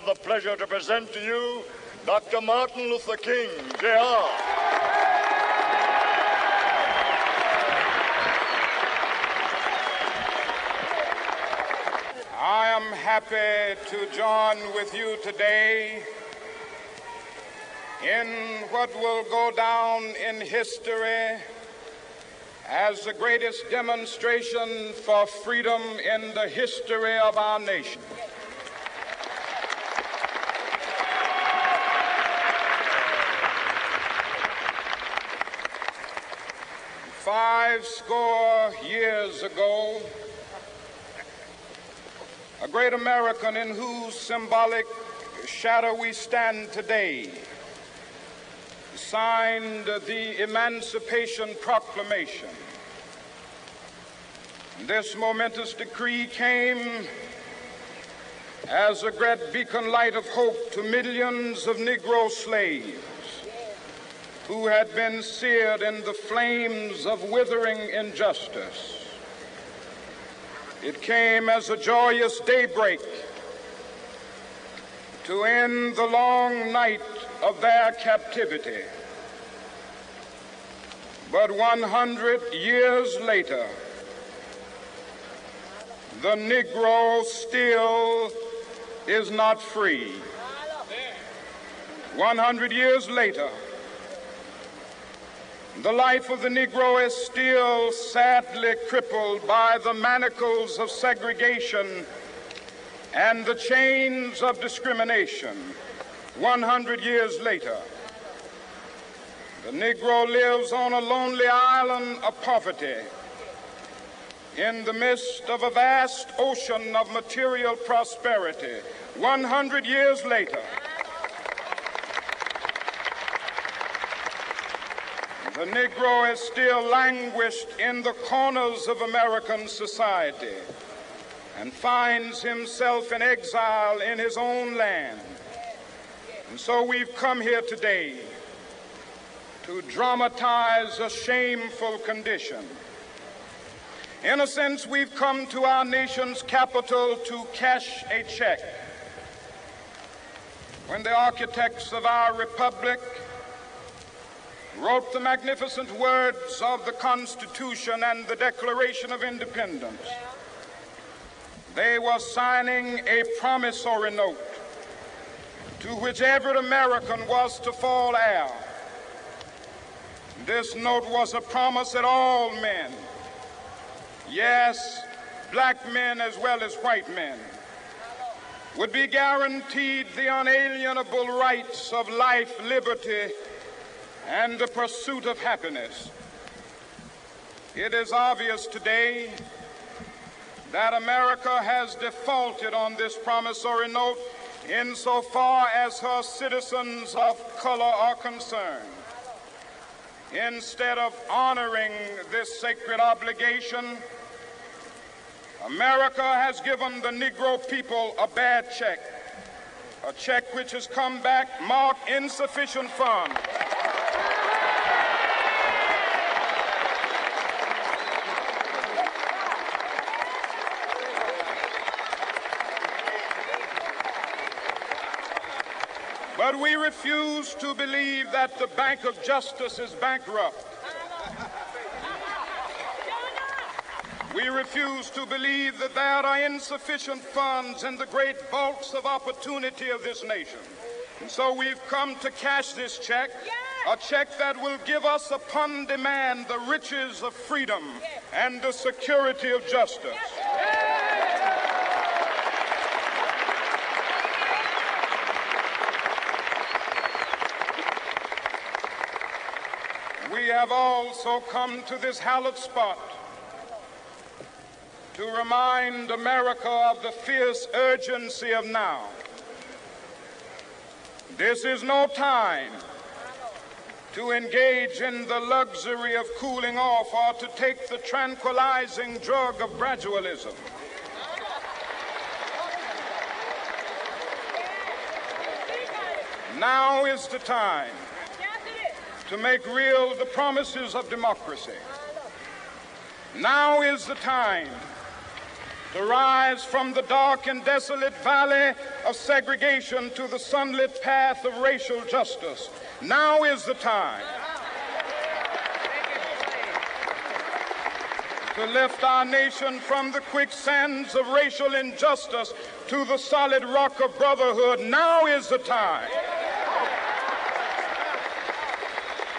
have the pleasure to present to you Dr. Martin Luther King, Jr. I am happy to join with you today in what will go down in history as the greatest demonstration for freedom in the history of our nation. Five score years ago, a great American in whose symbolic shadow we stand today signed the Emancipation Proclamation. This momentous decree came as a great beacon light of hope to millions of Negro slaves who had been seared in the flames of withering injustice. It came as a joyous daybreak to end the long night of their captivity. But 100 years later, the Negro still is not free. 100 years later, the life of the Negro is still sadly crippled by the manacles of segregation and the chains of discrimination. 100 years later, the Negro lives on a lonely island of poverty in the midst of a vast ocean of material prosperity. 100 years later, the Negro is still languished in the corners of American society and finds himself in exile in his own land. And so we've come here today to dramatize a shameful condition. In a sense, we've come to our nation's capital to cash a check. When the architects of our republic wrote the magnificent words of the Constitution and the Declaration of Independence, they were signing a promissory note to which every American was to fall heir. This note was a promise that all men, yes, black men as well as white men, would be guaranteed the unalienable rights of life, liberty, and the pursuit of happiness. It is obvious today that America has defaulted on this promissory note insofar as her citizens of color are concerned. Instead of honoring this sacred obligation, America has given the Negro people a bad check, a check which has come back marked insufficient funds. But we refuse to believe that the Bank of Justice is bankrupt. We refuse to believe that there are insufficient funds in the great vaults of opportunity of this nation. And so we've come to cash this check, a check that will give us upon demand the riches of freedom and the security of justice. We have also come to this hallowed spot to remind America of the fierce urgency of now. This is no time to engage in the luxury of cooling off or to take the tranquilizing drug of gradualism. Now is the time to make real the promises of democracy. Now is the time to rise from the dark and desolate valley of segregation to the sunlit path of racial justice. Now is the time to lift our nation from the quicksands of racial injustice to the solid rock of brotherhood. Now is the time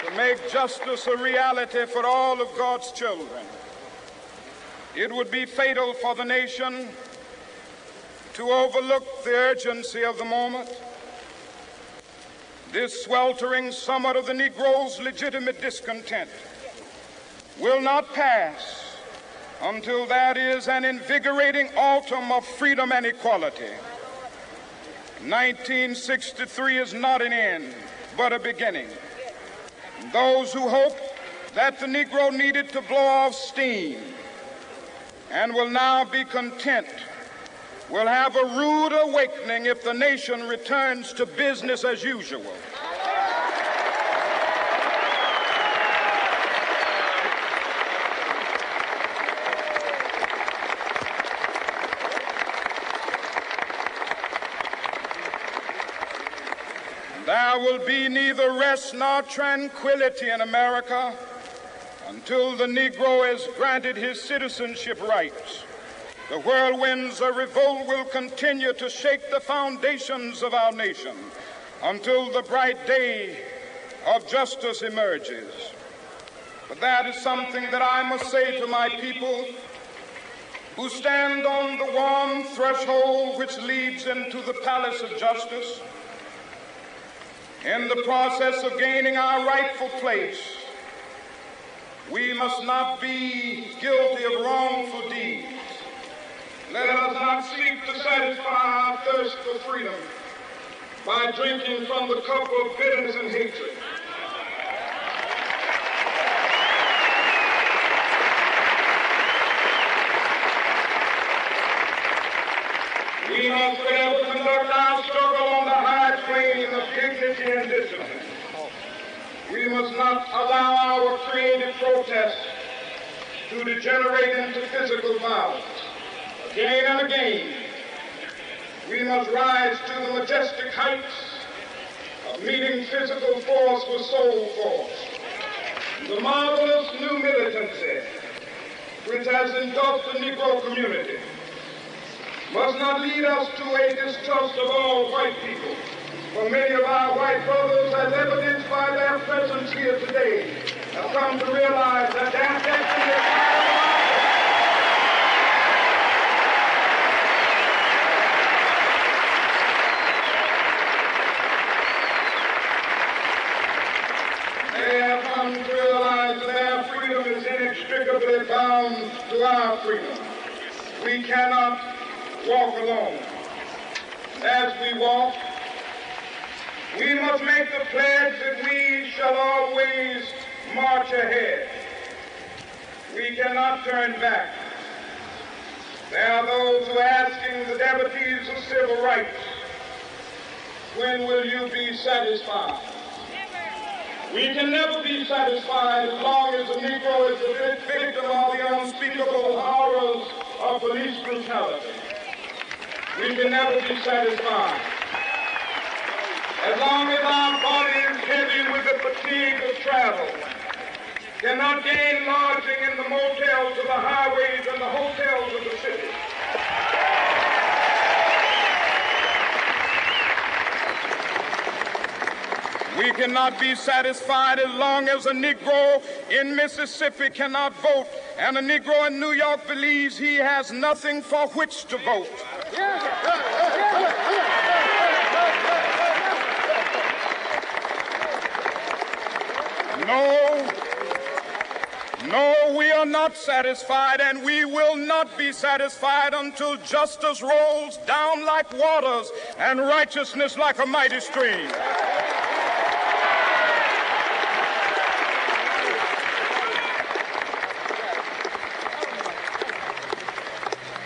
to make justice a reality for all of God's children. It would be fatal for the nation to overlook the urgency of the moment. This sweltering summit of the Negro's legitimate discontent will not pass until that is an invigorating autumn of freedom and equality. 1963 is not an end, but a beginning. Those who hope that the Negro needed to blow off steam and will now be content will have a rude awakening if the nation returns to business as usual. There will be neither rest nor tranquility in America until the Negro is granted his citizenship rights. The whirlwinds of revolt will continue to shake the foundations of our nation until the bright day of justice emerges. But that is something that I must say to my people who stand on the warm threshold which leads into the palace of justice. In the process of gaining our rightful place, we must not be guilty of wrongful deeds. Let us not seek to satisfy our thirst for freedom by drinking from the cup of bitterness and hatred. We must fail to conduct our struggle on the high plane of dignity and discipline. We must not allow our creative protest to degenerate into physical violence. Again and again, we must rise to the majestic heights of meeting physical force with soul force. The marvelous new militancy which has engulfed the Negro community must not lead us to a distrust of all white people. For many of our white brothers, as evidenced by their presence here today, have come to realize that their destiny is not They have come to realize that their freedom is inextricably bound to our freedom. We cannot walk alone. As we walk, we must make the pledge that we shall always march ahead. We cannot turn back. There are those who are asking the devotees of civil rights, when will you be satisfied? We can never be satisfied as long as the Negro is the victim of the unspeakable horrors of police brutality. We can never be satisfied as long as our body is heavy with the fatigue of travel, cannot gain lodging in the motels of the highways and the hotels of the city. We cannot be satisfied as long as a Negro in Mississippi cannot vote and a Negro in New York believes he has nothing for which to vote. No, we are not satisfied, and we will not be satisfied until justice rolls down like waters and righteousness like a mighty stream.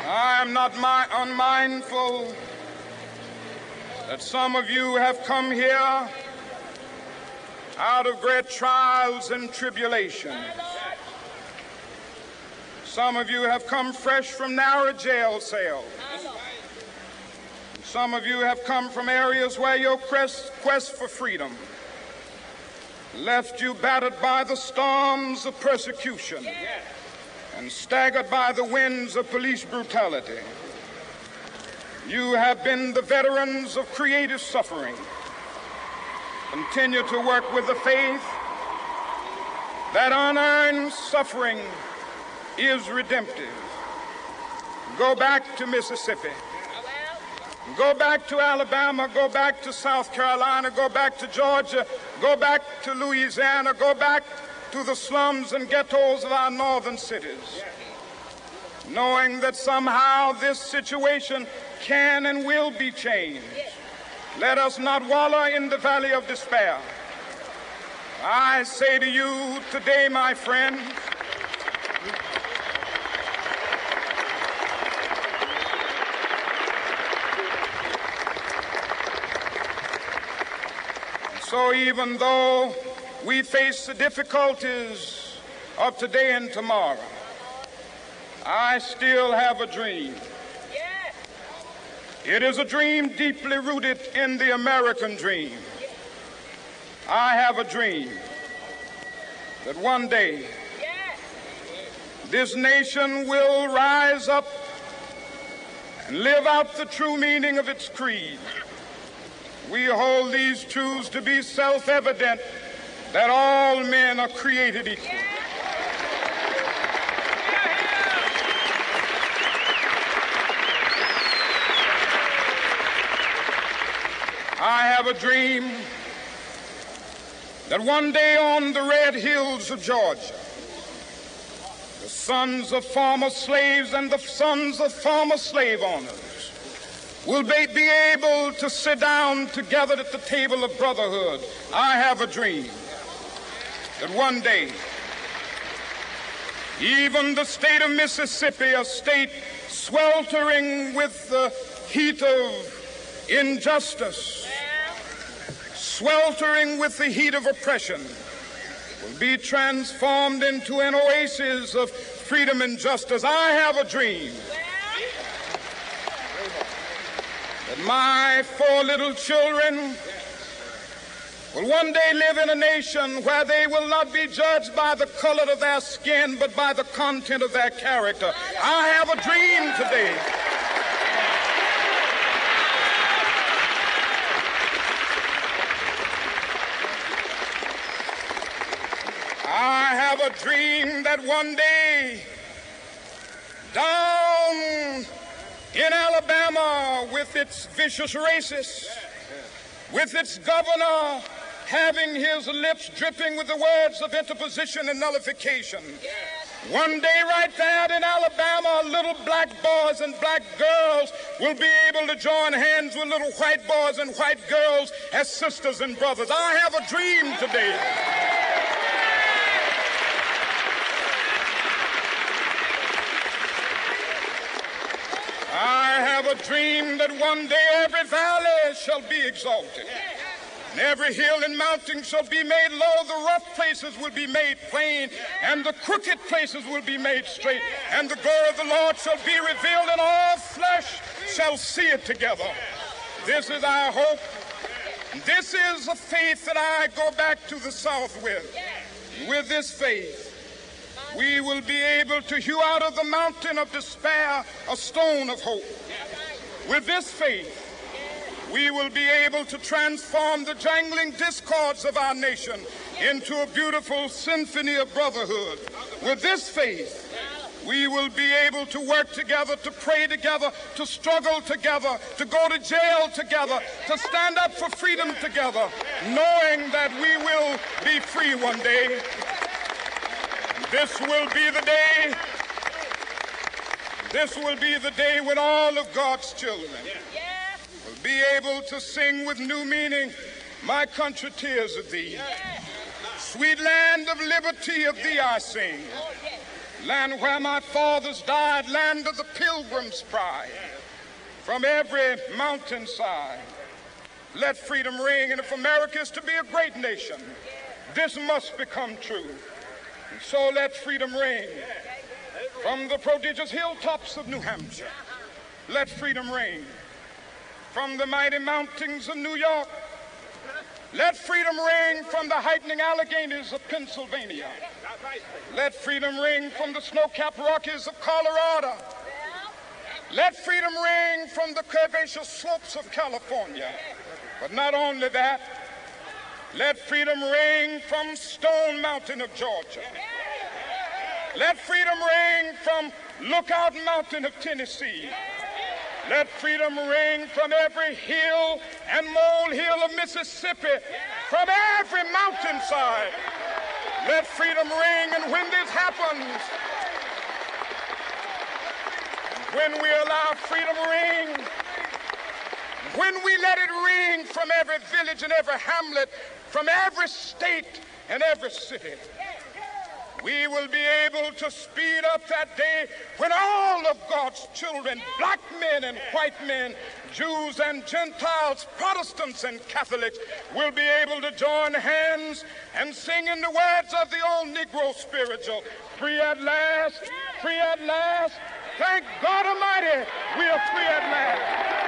I am not unmindful that some of you have come here out of great trials and tribulations. Some of you have come fresh from narrow jail cells. Some of you have come from areas where your quest for freedom left you battered by the storms of persecution and staggered by the winds of police brutality. You have been the veterans of creative suffering. Continue to work with the faith that unearned suffering is redemptive. Go back to Mississippi. Go back to Alabama, go back to South Carolina, go back to Georgia, go back to Louisiana, go back to the slums and ghettos of our northern cities, knowing that somehow this situation can and will be changed. Let us not wallow in the valley of despair. I say to you today, my friends, so even though we face the difficulties of today and tomorrow, I still have a dream. It is a dream deeply rooted in the American dream. I have a dream that one day this nation will rise up and live out the true meaning of its creed. We hold these truths to be self-evident, that all men are created equal. I have a dream that one day on the red hills of Georgia, the sons of former slaves and the sons of former slave owners will be able to sit down together at the table of brotherhood. I have a dream that one day, even the state of Mississippi, a state sweltering with the heat of injustice, sweltering with the heat of oppression, will be transformed into an oasis of freedom and justice. I have a dream that my 4 little children will one day live in a nation where they will not be judged by the color of their skin, but by the content of their character. I have a dream today I have a dream that one day down in Alabama, with its vicious racists, with its governor having his lips dripping with the words of interposition and nullification, one day right there in Alabama, little black boys and black girls will be able to join hands with little white boys and white girls as sisters and brothers. I have a dream today that one day every valley shall be exalted, and every hill and mountain shall be made low. The rough places will be made plain, and the crooked places will be made straight, and the glory of the Lord shall be revealed, and all flesh shall see it together. This is our hope. This is a faith that I go back to the South with. With this faith, we will be able to hew out of the mountain of despair a stone of hope. With this faith, we will be able to transform the jangling discords of our nation into a beautiful symphony of brotherhood. With this faith, we will be able to work together, to pray together, to struggle together, to go to jail together, to stand up for freedom together, knowing that we will be free one day. This will be the day. This will be the day when all of God's children will be able to sing with new meaning, "My country, tears of thee. Sweet land of liberty, of thee I sing. Land where my fathers died, land of the pilgrim's pride. From every mountainside, let freedom ring. And if America is to be a great nation, this must become true. And so let freedom ring. From the prodigious hilltops of New Hampshire, let freedom ring. From the mighty mountains of New York, let freedom ring. From the heightening Alleghenies of Pennsylvania, let freedom ring. From the snow-capped Rockies of Colorado, let freedom ring. From the curvaceous slopes of California. But not only that, let freedom ring from Stone Mountain of Georgia. Let freedom ring from Lookout Mountain of Tennessee. Let freedom ring from every hill and molehill of Mississippi, from every mountainside. Let freedom ring, and when this happens, when we allow freedom ring, when we let it ring from every village and every hamlet, from every state and every city, we will be able to speed up that day when all of God's children, black men and white men, Jews and Gentiles, Protestants and Catholics, will be able to join hands and sing in the words of the old Negro spiritual, free at last, free at last. Thank God Almighty, we are free at last.